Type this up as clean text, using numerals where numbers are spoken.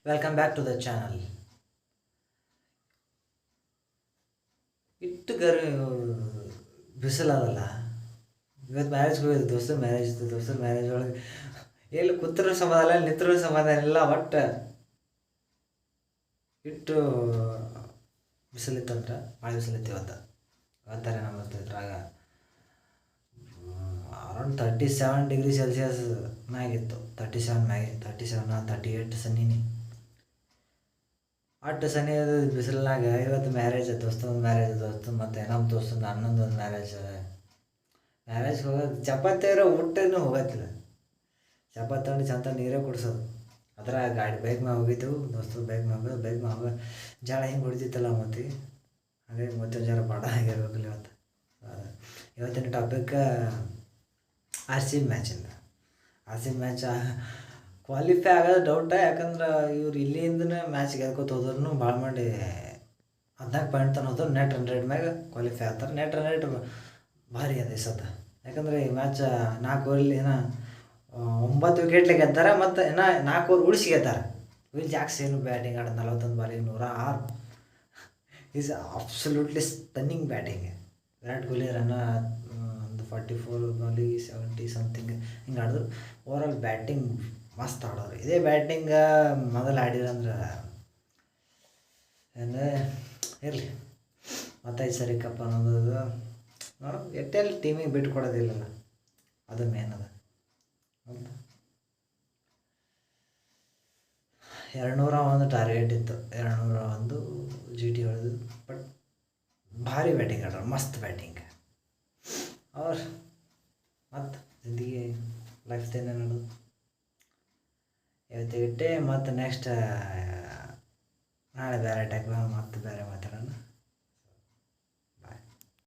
Welcome back to the channel. ಇಟ್ಟು ಬಿಸಿಲದಲ್ಲ. ಇವತ್ತು ಮ್ಯಾರೇಜ್ಗೆ ಹೋಗಿದ್ದು, ದೋಸ್ತರ ಮ್ಯಾರೇಜ್ ಇತ್ತು. ದೋಸ್ತರ ಮ್ಯಾರೇಜ್ ಒಳಗೆ ಎಲ್ಲಿ ಕೂತ್ರ ಸಮಾಧಾನ ಇಲ್ಲ, ನಿಂತರ ಸಮಾಧಾನ ಇಲ್ಲ. ಒಟ್ಟು ಇಟ್ಟು ಬಿಸಿಲಿತ್ತಂದ್ರೆ ಭಾಳ ಬಿಸಿಲಿತ್ತು ಇವತ್ತು. ಇವತ್ತಾರೆ ನಮ್ಮ ಇದ್ರಾಗ ಅರೌಂಡ್ 37 ಡಿಗ್ರಿ ಸೆಲ್ಸಿಯಸ್ ಮ್ಯಾಗಿತ್ತು. 37 ಮ್ಯಾಗೆ, 37 38 ಸನ್ನಿನಿ. ಅಷ್ಟು ಸನಿ ಅದು ಬಿಸಿಲಾಗ. ಇವತ್ತು ಮ್ಯಾರೇಜ್, ದೋಸ್ತೊಂದು ಮ್ಯಾರೇಜ್, ಮತ್ತು ನಮ್ಮ ದೋಸ್ತಂದು ಅಣ್ಣಂದೊಂದು ಮ್ಯಾರೇಜ್ಗೆ ಹೋಗೋದು. ಚಪಾತಿ ಇರೋ ಊಟನೂ ಹೋಗತ್ತಿಲ್ಲ. ಚಪಾತಿ ತಗೊಂಡು ಚಂದ ನೀರೇ ಕುಡಿಸೋದು. ಅದರ ಗಾಡಿ ಬೈಕ್ ಮ್ಯಾಗ ಹೋಗಿದ್ದೆವು, ದೋಸ್ತರು ಬೈಕ್ ಮ್ಯಾಗ ಹೋಗೋ ಜಾಳ ಹಿಂಗೆ ಹೊಡಿತಿತ್ತಲ್ಲ ಮತ್ತೆ. ಹಾಗಾಗಿ ಮತ್ತೆ ಜರ ಬಡ ಆಗಿರ್ಬೇಕಲ್ಲ ಇವತ್ತು. ಇವತ್ತಿನ ಟಾಪಿಕ್ ಆರ್ ಸಿ ಬಿ ಮ್ಯಾಚಿಂದ. R C B match qualify ಆಗೋದು ಡೌಟ. ಯಾಕಂದ್ರೆ ಇವ್ರು ಇಲ್ಲಿಂದನೇ ಮ್ಯಾಚ್ ಗೆಲ್ಕೋತ ಹೋದ್ರೂ ಭಾಳ ಮಾಡಿ 14 ಪಾಯಿಂಟ್ ತನಕ ಹೋದ್ರು. ನೆಟ್ ರನ್ ರೇಟ್ ಮ್ಯಾಗ ಕ್ವಾಲಿಫೈ ಆಗ್ತಾರೆ. ನೆಟ್ ರನ್ ರೇಟ್ ಭಾರಿ ಅದ ಈ ಸತ. ಯಾಕಂದರೆ ಈ ಮ್ಯಾಚ್ 4 ಓವರಲ್ಲಿ 9 ವಿಕೆಟ್ಲೆ ಗೆದ್ದಾರೆ. ಮತ್ತು 4 ಓವರ್ ಉಳಿಸಿ ಗೆದ್ದಾರೆ. ವಿಲ್ ಜಾಕ್ಸ್ ಏನು ಬ್ಯಾಟಿಂಗ್ ಆಡೋದು, 41 ಬಾಲಿಗೆ 106 is absolutely stunning batting. Virat Kohli run ಒಂದು 44 ಬಾಲಿಗೆ 70 ಸಮಥಿಂಗ್ ಹಿಂಗೆ ಆಡಿದ್ರು. ಓವರಾಲ್ ಬ್ಯಾಟಿಂಗ್ ಮಸ್ತ್ ಆಡೋರು. ಇದೇ ಬ್ಯಾಟಿಂಗ್ ಮೊದಲು ಆಡಿರಂದ್ರೆ ಅಂದರೆ ಇರಲಿ. ಮತ್ತು ಈ ಸರಿ ಕಪ್ ಅನ್ನೋದು ನೋಡೋದು. ಎಟ್ಟೆಲ್ಲಿ ಟೀಮಿಗೆ ಬಿಟ್ಟು ಕೊಡೋದಿಲ್ಲಲ್ಲ, ಅದು ಮೇನ್ ಅದ. 201 ಟಾರ್ಗೆಟ್ ಇತ್ತು, 201 GT ಹೊಡೆದು. ಬಟ್ ಭಾರಿ ಬ್ಯಾಟಿಂಗ್ ಆಡ್ರು, ಮಸ್ತ್ ಬ್ಯಾಟಿಂಗ್ ಅವ್ರು. ಮತ್ತು ಜಿಂದಗಿ ಲೈಫ್ದೇನೆ ನೋಡೋದು ಇವತ್ತಿಗಿಟ್ಟೆ. ಮತ್ತು ನೆಕ್ಸ್ಟ್ ನಾಳೆ ಬೇರೆ ಟೈಪ್ ಮತ್ತು ಬೇರೆ ಮಾತಾಡೋಣ.